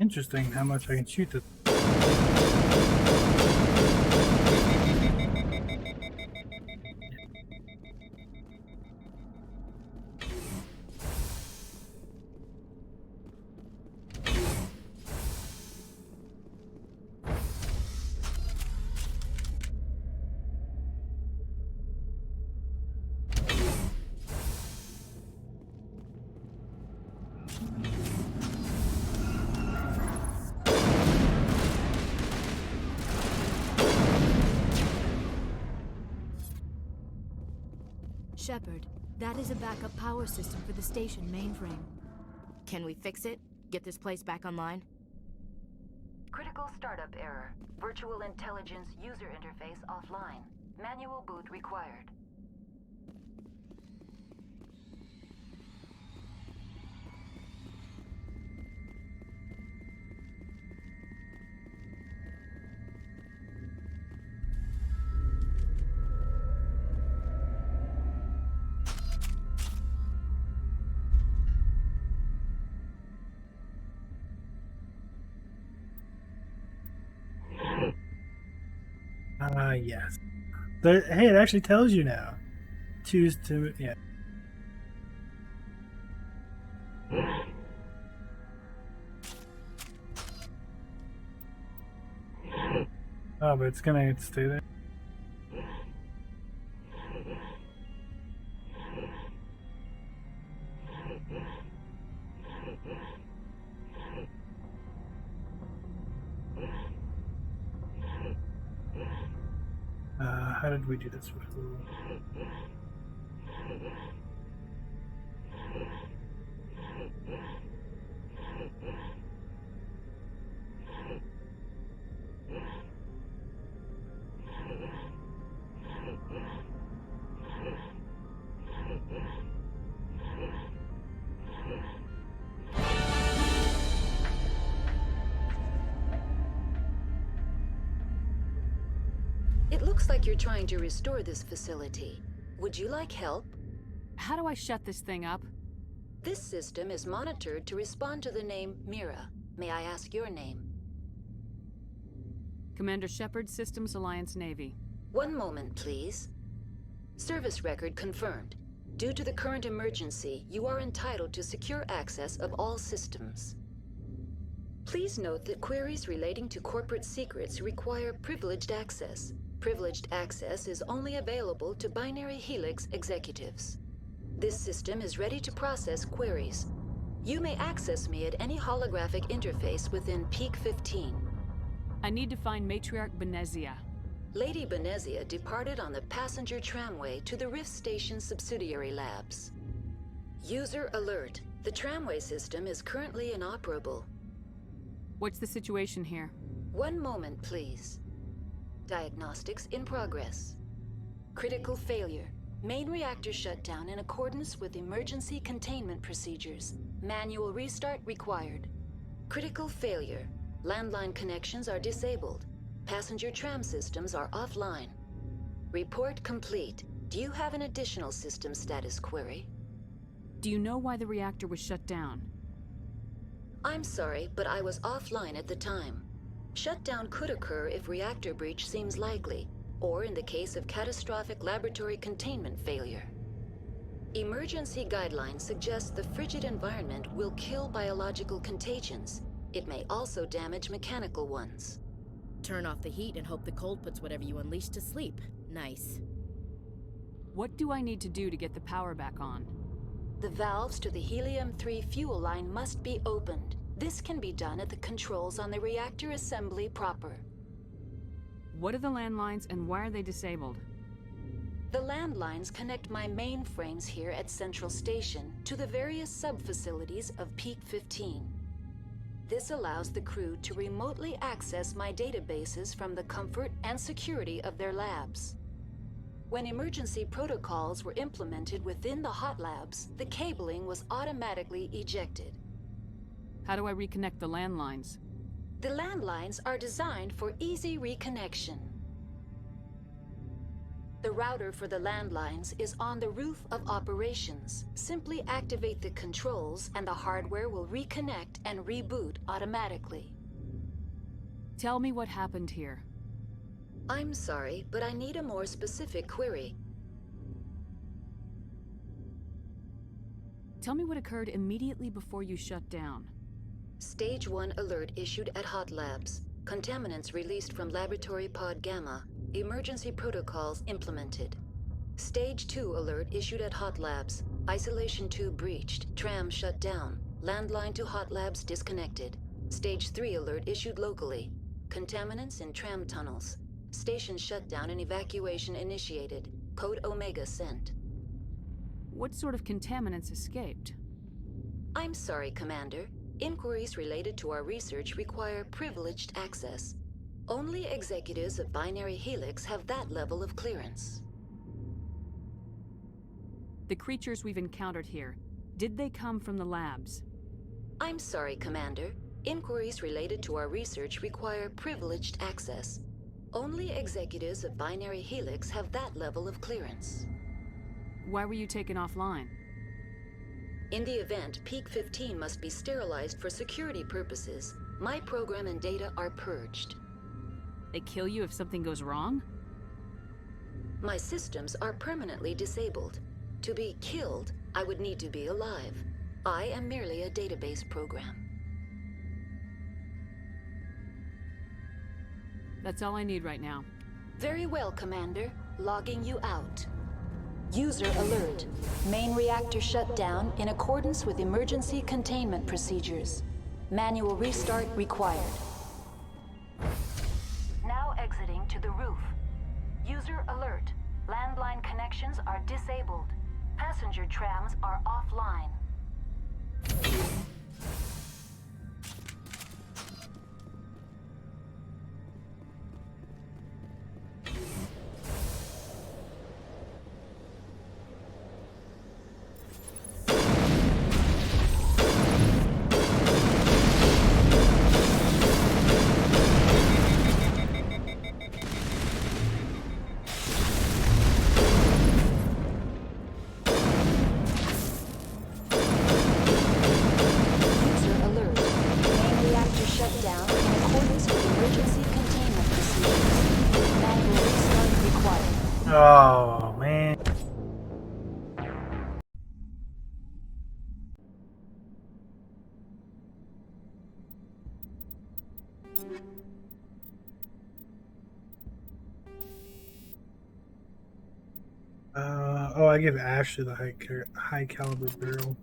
Interesting how much I can shoot this. Shepard, that is a backup power system for the station mainframe. Can we fix it? Get this place back online? Critical startup error. Virtual intelligence user interface offline. Manual boot required. Yes. Hey, it actually tells you now. Choose to, yeah. Oh, but it's gonna stay there. How did we do this before? It looks like you're trying to restore this facility. Would you like help? How do I shut this thing up? This system is monitored to respond to the name Mira. May I ask your name? Commander Shepard, Systems Alliance Navy. One moment, please. Service record confirmed. Due to the current emergency, you are entitled to secure access of all systems. Please note that queries relating to corporate secrets require privileged access. Privileged access is only available to Binary Helix executives. This system is ready to process queries. You may access me at any holographic interface within E15. I need to find Matriarch Benezia. Lady Benezia departed on the passenger tramway to the Rift Station subsidiary labs. User alert. The tramway system is currently inoperable. What's the situation here? One moment, please. Diagnostics in progress. Critical failure. Main reactor shut down in accordance with emergency containment procedures. Manual restart required. Critical failure. Landline connections are disabled. Passenger tram systems are offline. Report complete. Do you have an additional system status query? Do you know why the reactor was shut down? I'm sorry, but I was offline at the time. Shutdown could occur if reactor breach seems likely, or in the case of catastrophic laboratory containment failure. Emergency guidelines suggest the frigid environment will kill biological contagions. It may also damage mechanical ones. Turn off the heat and hope the cold puts whatever you unleash to sleep. Nice. What do I need to do to get the power back on? The valves to the helium-3 fuel line must be opened. This can be done at the controls on the reactor assembly proper. What are the landlines and why are they disabled? The landlines connect my mainframes here at Central Station to the various sub-facilities of E15. This allows the crew to remotely access my databases from the comfort and security of their labs. When emergency protocols were implemented within the hot labs, the cabling was automatically ejected. How do I reconnect the landlines? The landlines are designed for easy reconnection. The router for the landlines is on the roof of operations. Simply activate the controls and the hardware will reconnect and reboot automatically. Tell me what happened here. I'm sorry, but I need a more specific query. Tell me what occurred immediately before you shut down. Stage 1 alert issued at Hot Labs. Contaminants released from Laboratory Pod Gamma. Emergency protocols implemented. Stage 2 alert issued at Hot Labs. Isolation tube breached. Tram shut down. Landline to Hot Labs disconnected. Stage 3 alert issued locally. Contaminants in tram tunnels. Station shutdown and evacuation initiated. Code Omega sent. What sort of contaminants escaped? I'm sorry, Commander. Inquiries related to our research require privileged access. Only executives of Binary Helix have that level of clearance. The creatures we've encountered here, did they come from the labs? I'm sorry, Commander. Inquiries related to our research require privileged access. Only executives of Binary Helix have that level of clearance. Why were you taken offline? In the event, E15 must be sterilized for security purposes. My program and data are purged. They kill you if something goes wrong? My systems are permanently disabled. To be killed, I would need to be alive. I am merely a database program. That's all I need right now. Very well, Commander. Logging you out. User alert. Main reactor shut down in accordance with emergency containment procedures. Manual restart required. Now exiting to the roof. User alert. Landline connections are disabled. Passenger trams are offline. Oh, man. Oh, I give Ashley the high caliber barrel.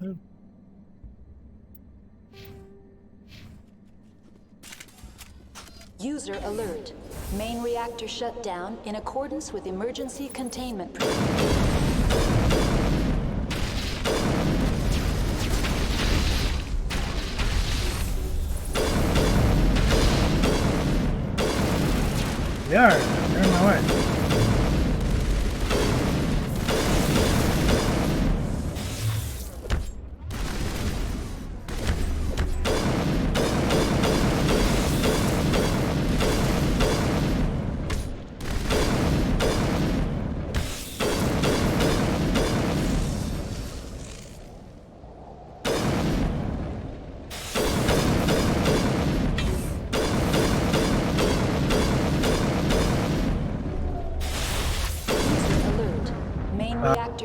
User alert. Main reactor shut down in accordance with emergency containment. They are. They're in my way.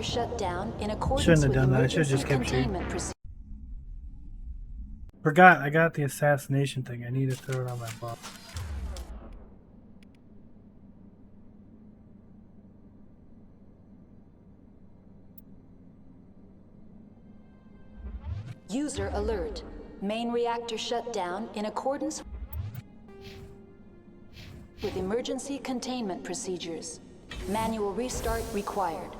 Shut down in accordance Shouldn't have with done that. I should have just kept shooting. Forgot, I got the assassination thing. I need to throw it on my box. User alert. Main reactor shut down in accordance with emergency containment procedures. Manual restart required.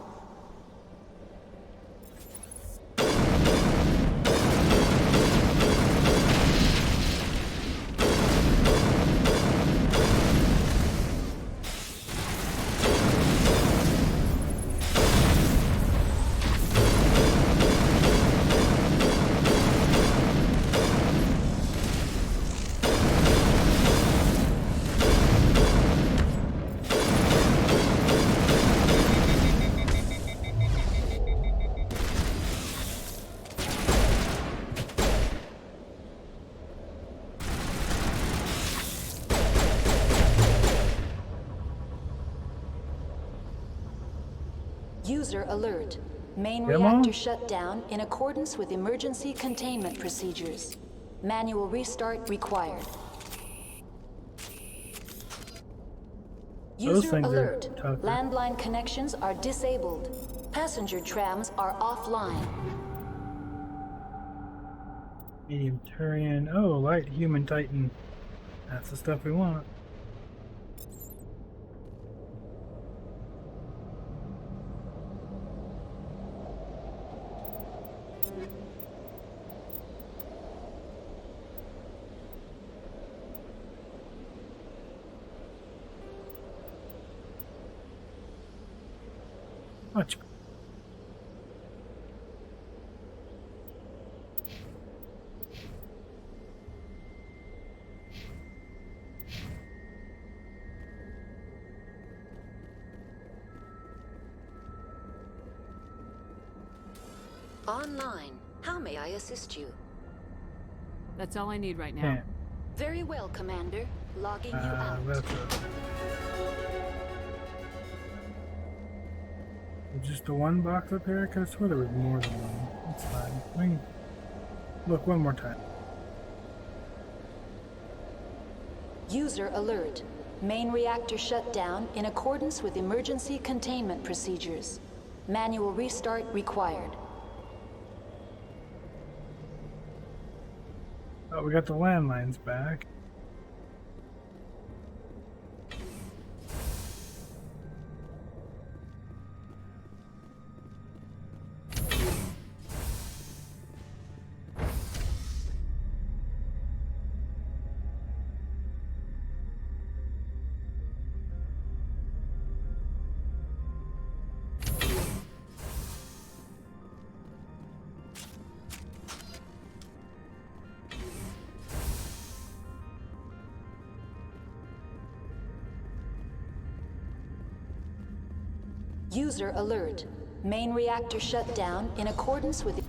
User alert. Main Come on. reactor shut down in accordance with emergency containment procedures. Manual restart required. Those User things are alert. tougher. Landline connections are disabled. Passenger trams are offline. Medium Turian. Oh, light human titan. That's the stuff we want. Much. Online. How may I assist you? That's all I need right now. Yeah. Very well, Commander. Logging you out. That's just the one box up here? I could have sworn there was more than one. That's fine. We can look one more time. User alert. Main reactor shut down in accordance with emergency containment procedures. Manual restart required. Oh, we got the landlines back. User alert. Main reactor shut down in accordance with...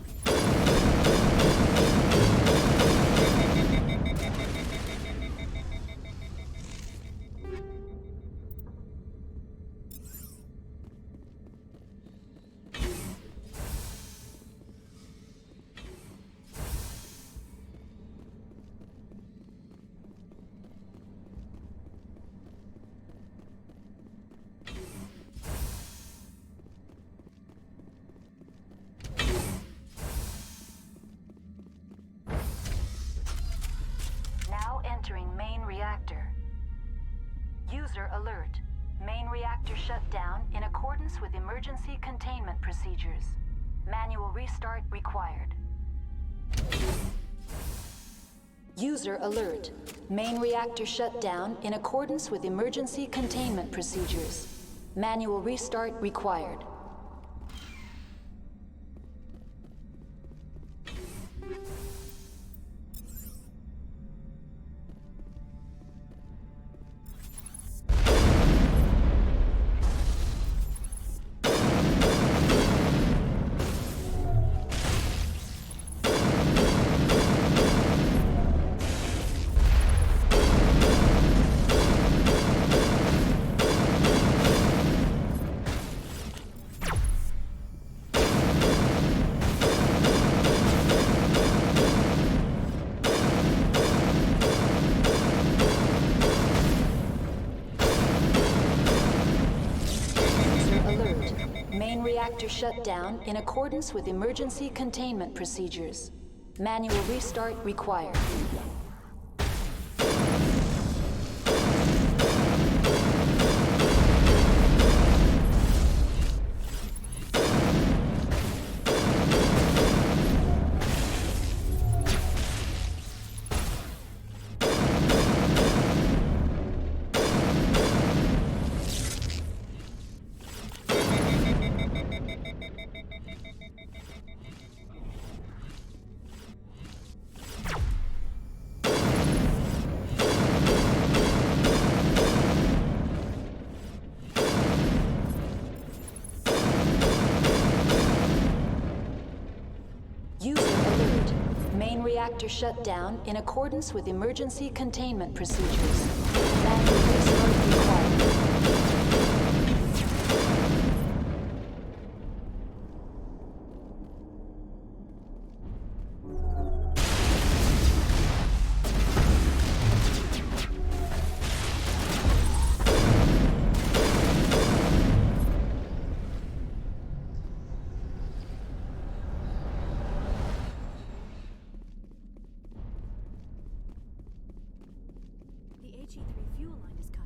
Now entering main reactor. User alert. Main reactor shut down in accordance with emergency containment procedures. Manual restart required. User alert. Main reactor shut down in accordance with emergency containment procedures. Manual restart required. Main reactor shut down in accordance with emergency containment procedures. Manual restart required. Reactor shut down in accordance with emergency containment procedures. Manual restart required. G3 fuel line is cut.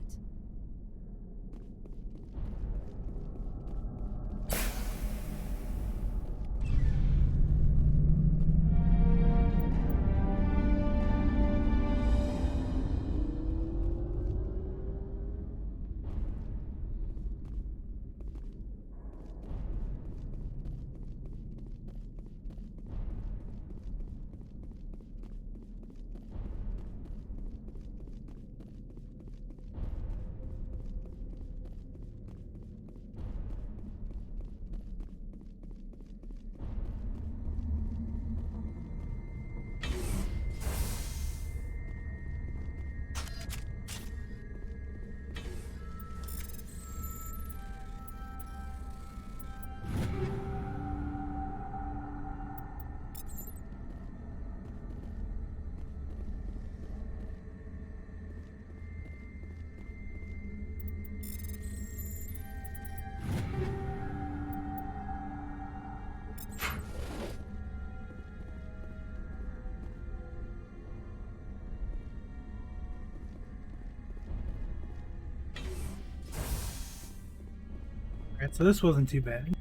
Alright, so this wasn't too bad.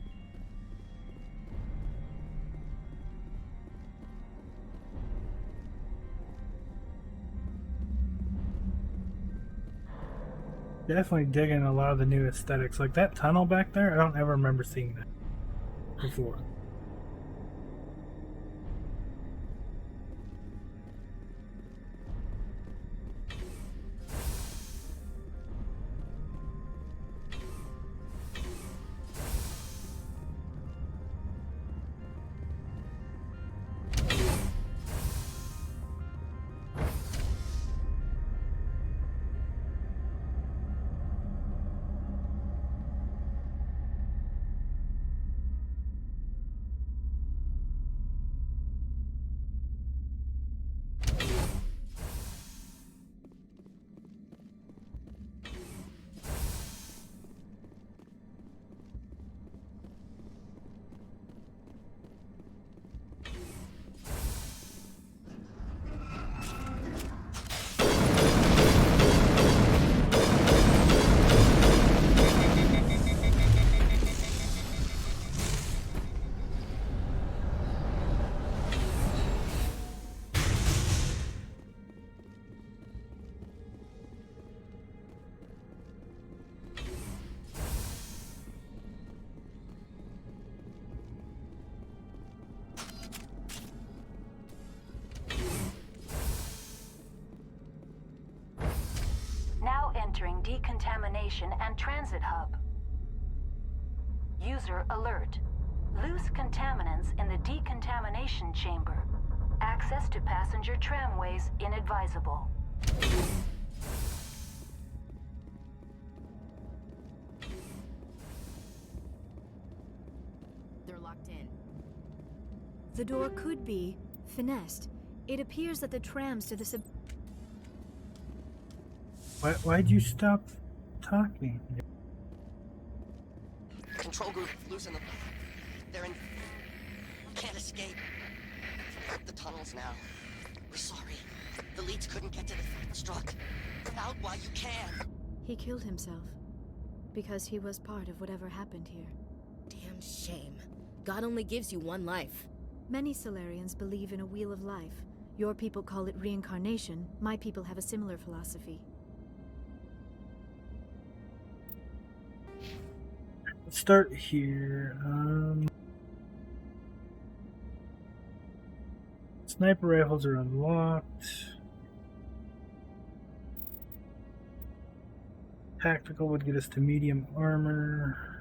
Definitely digging a lot of the new aesthetics. Like that tunnel back there, I don't ever remember seeing that before. Now entering decontamination and transit hub. User alert. Loose contaminants in the decontamination chamber. Access to passenger tramways inadvisable. They're locked in. The door could be finessed. It appears that the trams to the Why'd you stop talking? Control group, loosen them. They're in... Can't escape. The tunnels now. We're sorry. The leads couldn't get to the struck. Out while you can. He killed himself because he was part of whatever happened here. Damn shame. God only gives you one life. Many Solarians believe in a wheel of life. Your people call it reincarnation. My people have a similar philosophy. Let's start here. Sniper rifles are unlocked. Tactical would get us to medium armor.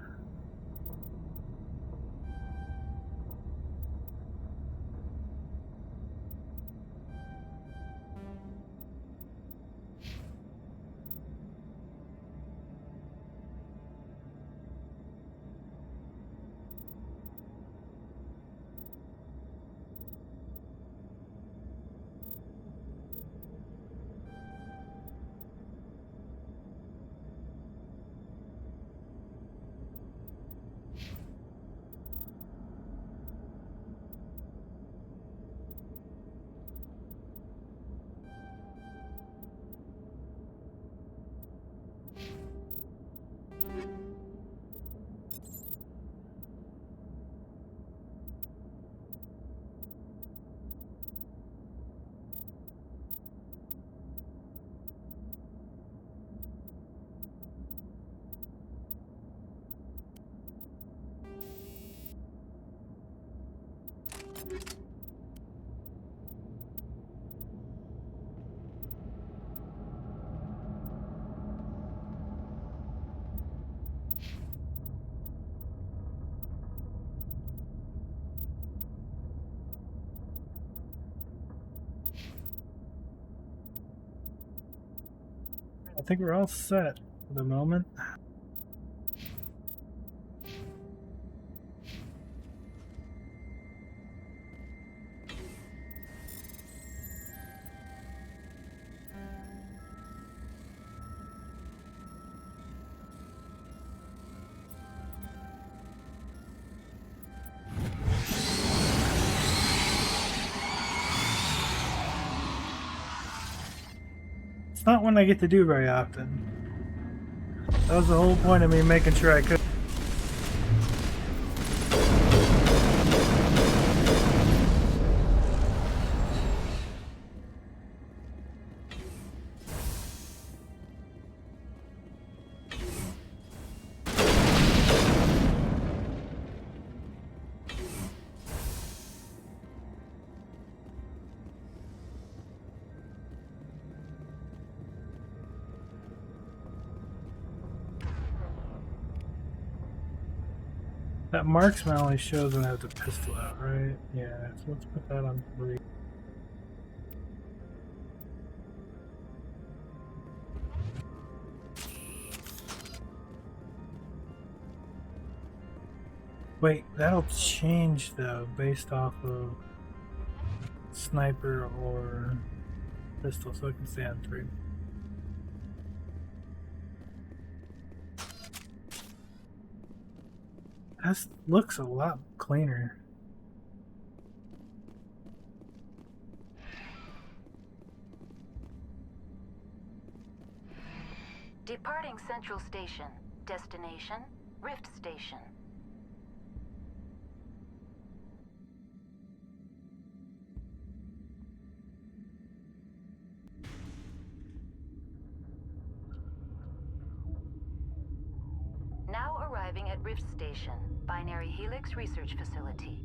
I think we're all set for the moment. It's not one I get to do very often. That was the whole point of me making sure I could. That marksman only shows when I have the pistol out, right? Yeah, so let's put that on 3. Wait, that'll change though, based off of sniper or pistol, so it can stay on 3. That looks a lot cleaner. Departing Central Station. Destination, Rift Station. Now arriving at Rift Station, Binary Helix Research Facility.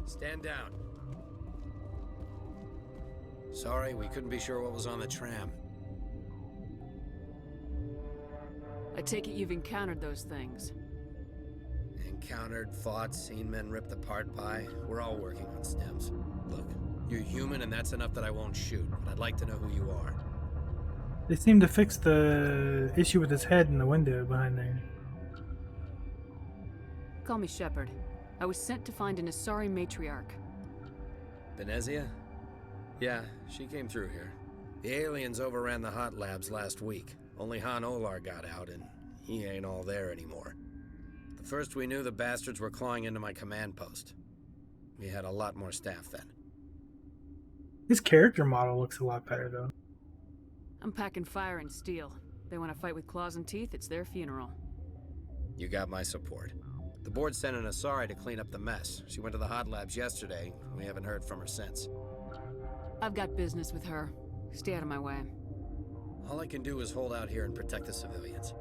Stand down. Sorry, we couldn't be sure what was on the tram. I take it you've encountered those things. Encountered, fought, seen men ripped apart by. We're all working on stems. Look, you're human and that's enough that I won't shoot, but I'd like to know who you are. They seem to fix the issue with his head in the window behind there. Call me Shepard. I was sent to find an Asari matriarch. Benezia? Yeah, she came through here. The aliens overran the hot labs last week. Only Han Olar got out, and he ain't all there anymore. The first we knew, the bastards were clawing into my command post. We had a lot more staff then. His character model looks a lot better, though. I'm packing fire and steel. They want to fight with claws and teeth, it's their funeral. You got my support. The board sent an Asari to clean up the mess. She went to the hot labs yesterday. We haven't heard from her since. I've got business with her. Stay out of my way. All I can do is hold out here and protect the civilians.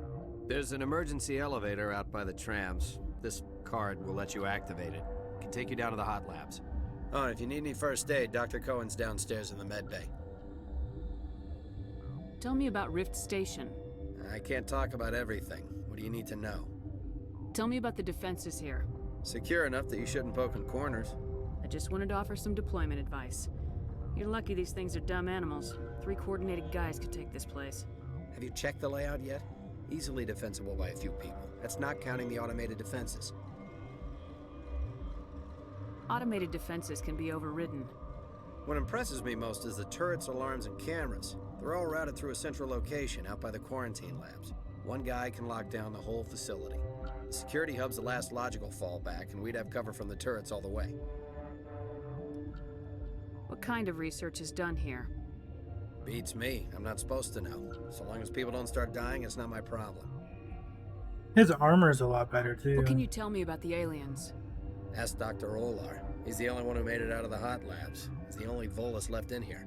There's an emergency elevator out by the trams. This card will let you activate it. It can take you down to the hot labs. Oh, and if you need any first aid, Dr. Cohen's downstairs in the med bay. Tell me about Rift Station. I can't talk about everything. What do you need to know? Tell me about the defenses here. Secure enough that you shouldn't poke in corners. I just wanted to offer some deployment advice. You're lucky these things are dumb animals. 3 coordinated guys could take this place. Have you checked the layout yet? Easily defensible by a few people. That's not counting the automated defenses. Automated defenses can be overridden. What impresses me most is the turrets, alarms, and cameras. They're all routed through a central location out by the quarantine labs. One guy can lock down the whole facility. The security hub's the last logical fallback, and we'd have cover from the turrets all the way. What kind of research is done here? Beats me. I'm not supposed to know. So long as people don't start dying, it's not my problem. His armor's a lot better too. What can you tell me about the aliens? Ask Dr. Olar. He's the only one who made it out of the hot labs. He's the only Volus left in here.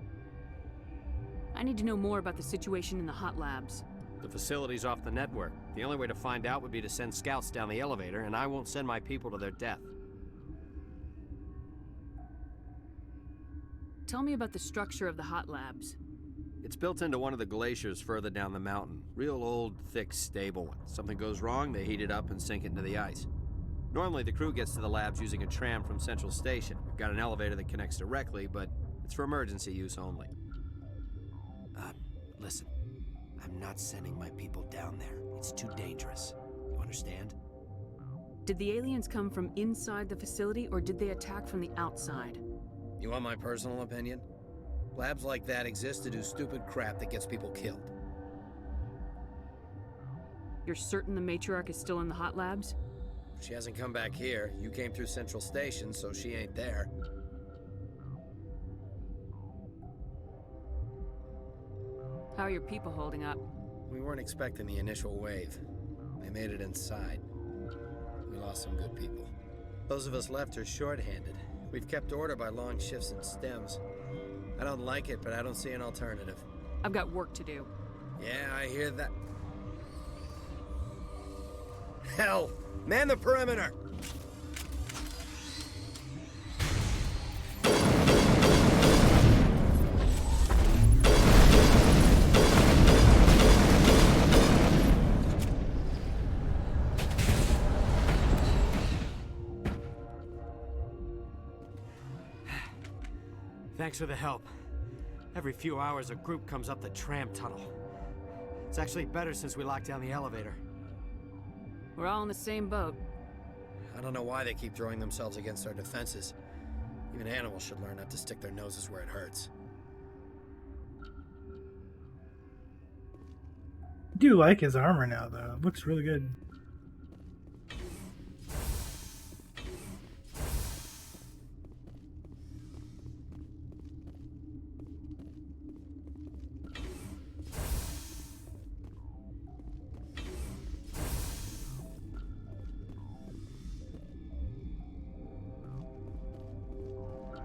I need to know more about the situation in the hot labs. The facility's off the network. The only way to find out would be to send scouts down the elevator, and I won't send my people to their death. Tell me about the structure of the hot labs. It's built into one of the glaciers further down the mountain. Real old, thick, stable one. Something goes wrong, they heat it up and sink it into the ice. Normally, the crew gets to the labs using a tram from Central Station. We've got an elevator that connects directly, but it's for emergency use only. Listen. I'm not sending my people down there. It's too dangerous. You understand? Did the aliens come from inside the facility, or did they attack from the outside? You want my personal opinion? Labs like that exist to do stupid crap that gets people killed. You're certain the matriarch is still in the hot labs? She hasn't come back here. You came through Central Station, so she ain't there. How are your people holding up? We weren't expecting the initial wave. They made it inside. We lost some good people. Those of us left are short-handed. We've kept order by long shifts and stems. I don't like it, but I don't see an alternative. I've got work to do. Yeah, I hear that. Hell! Man the perimeter! Thanks for the help. Every few hours, a group comes up the tram tunnel. It's actually better since we locked down the elevator. We're all in the same boat. I don't know why they keep throwing themselves against our defenses. Even animals should learn not to stick their noses where it hurts. I do like his armor now, though. It looks really good.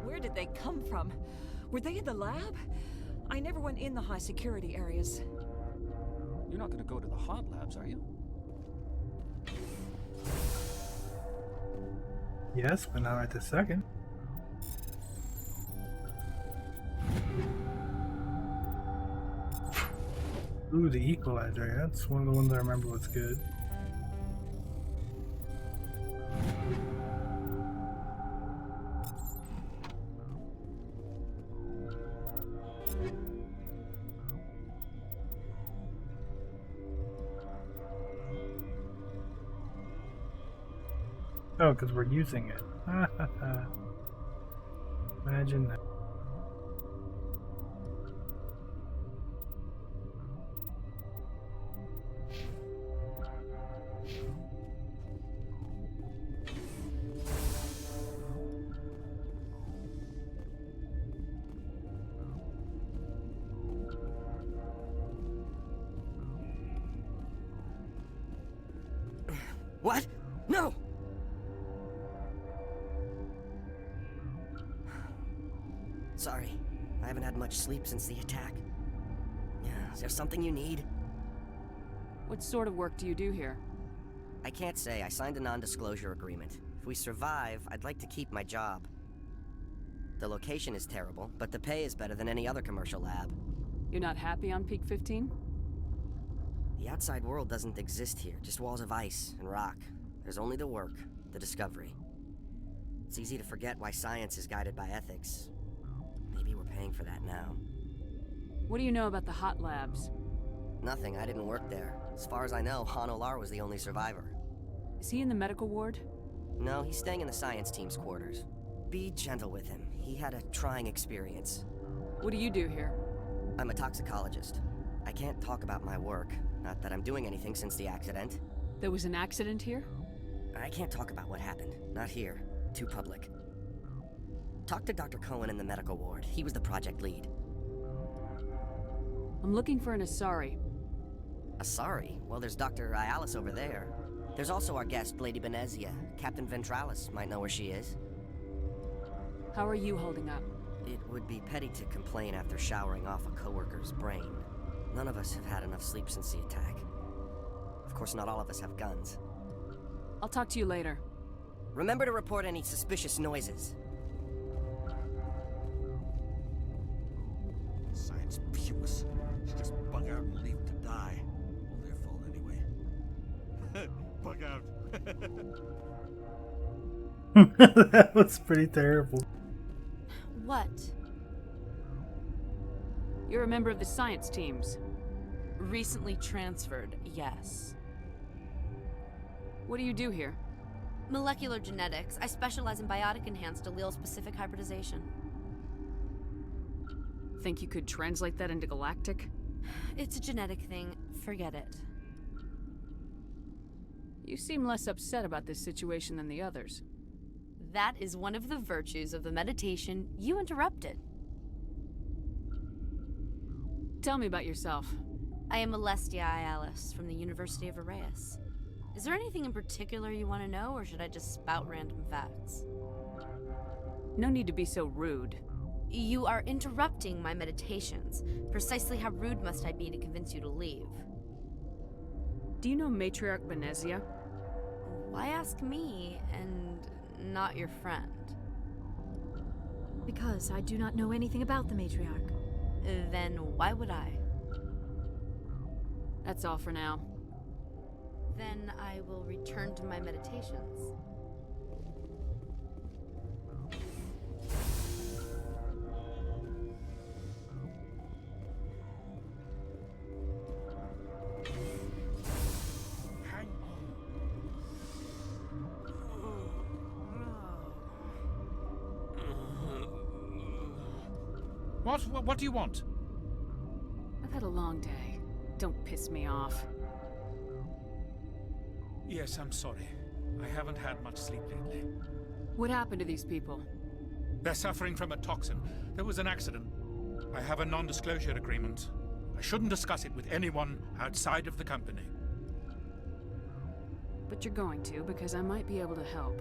Where did they come from? Were they in the lab? I never went in the high security areas. You're not gonna go to the hot labs, are you? Yes, but not right this second. Ooh, the equalizer. That's one of the ones I remember was good. Oh, because we're using it. Imagine that. What? No! Sorry, I haven't had much sleep since the attack. Is there something you need? What sort of work do you do here? I can't say. I signed a non-disclosure agreement. If we survive, I'd like to keep my job. The location is terrible, but the pay is better than any other commercial lab. You're not happy on Peak 15? The outside world doesn't exist here, just walls of ice and rock. There's only the work, the discovery. It's easy to forget why science is guided by ethics. Maybe we're paying for that now. What do you know about the hot labs? Nothing, I didn't work there. As far as I know, Han Olar was the only survivor. Is he in the medical ward? No, he's staying in the science team's quarters. Be gentle with him. He had a trying experience. What do you do here? I'm a toxicologist. I can't talk about my work. Not that I'm doing anything since the accident. There was an accident here? I can't talk about what happened. Not here. Too public. Talk to Dr. Cohen in the medical ward. He was the project lead. I'm looking for an Asari. Asari? Well, there's Dr. Ayalis over there. There's also our guest, Lady Benezia. Captain Ventralis might know where she is. How are you holding up? It would be petty to complain after showering off a coworker's brain. None of us have had enough sleep since the attack. Of course, not all of us have guns. I'll talk to you later. Remember to report any suspicious noises. Science pukes. Should just bug out and leave to die. All their fault anyway. Bug out. That was pretty terrible. What? You're a member of the science teams. Recently transferred, yes. What do you do here? Molecular genetics. I specialize in biotic-enhanced allele-specific hybridization. Think you could translate that into galactic? It's a genetic thing. Forget it. You seem less upset about this situation than the others. That is one of the virtues of the meditation you interrupted. Tell me about yourself. I am Alestia Ayalis from the University of Arraeus. Is there anything in particular you want to know, or should I just spout random facts? No need to be so rude. You are interrupting my meditations. Precisely how rude must I be to convince you to leave? Do you know Matriarch Benezia? Why ask me, and not your friend? Because I do not know anything about the matriarch. Then why would I? That's all for now. Then I will return to my meditations. What do you want? I've had a long day. Don't piss me off. Yes, I'm sorry. I haven't had much sleep lately. What happened to these people? They're suffering from a toxin. There was an accident. I have a non-disclosure agreement. I shouldn't discuss it with anyone outside of the company. But you're going to, because I might be able to help.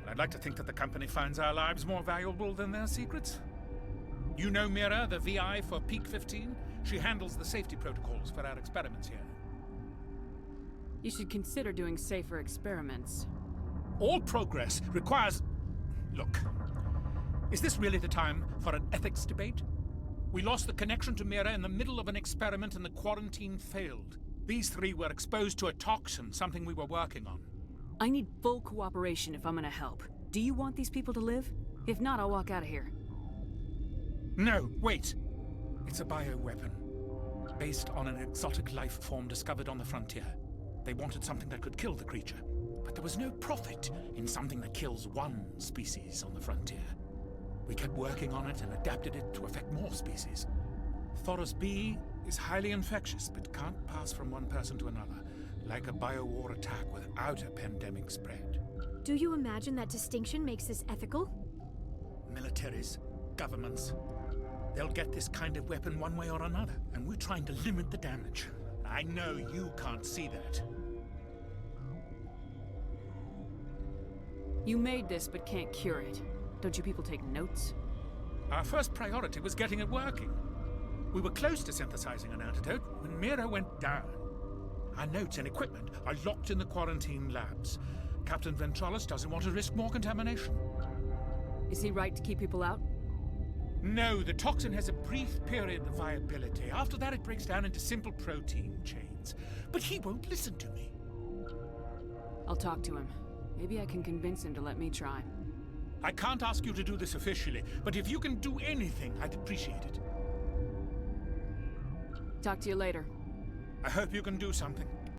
I'd like to think that the company finds our lives more valuable than their secrets. You know Mira, the VI for E15? She handles the safety protocols for our experiments here. You should consider doing safer experiments. All progress requires... Look, is this really the time for an ethics debate? We lost the connection to Mira in the middle of an experiment and the quarantine failed. These three were exposed to a toxin, something we were working on. I need full cooperation if I'm gonna help. Do you want these people to live? If not, I'll walk out of here. No, wait. It's a bioweapon. Based on an exotic life form discovered on the frontier. They wanted something that could kill the creature. But there was no profit in something that kills one species on the frontier. We kept working on it and adapted it to affect more species. Thoros B is highly infectious, but can't pass from one person to another, like a biowar attack without a pandemic spread. Do you imagine that distinction makes this ethical? Militaries, governments, they'll get this kind of weapon one way or another, and we're trying to limit the damage. I know you can't see that. You made this, but can't cure it. Don't you people take notes? Our first priority was getting it working. We were close to synthesizing an antidote when Mira went down. Our notes and equipment are locked in the quarantine labs. Captain Ventralis doesn't want to risk more contamination. Is he right to keep people out? No, the toxin has a brief period of viability. After that, it breaks down into simple protein chains. But he won't listen to me. I'll talk to him. Maybe I can convince him to let me try. I can't ask you to do this officially, but if you can do anything, I'd appreciate it. Talk to you later. I hope you can do something.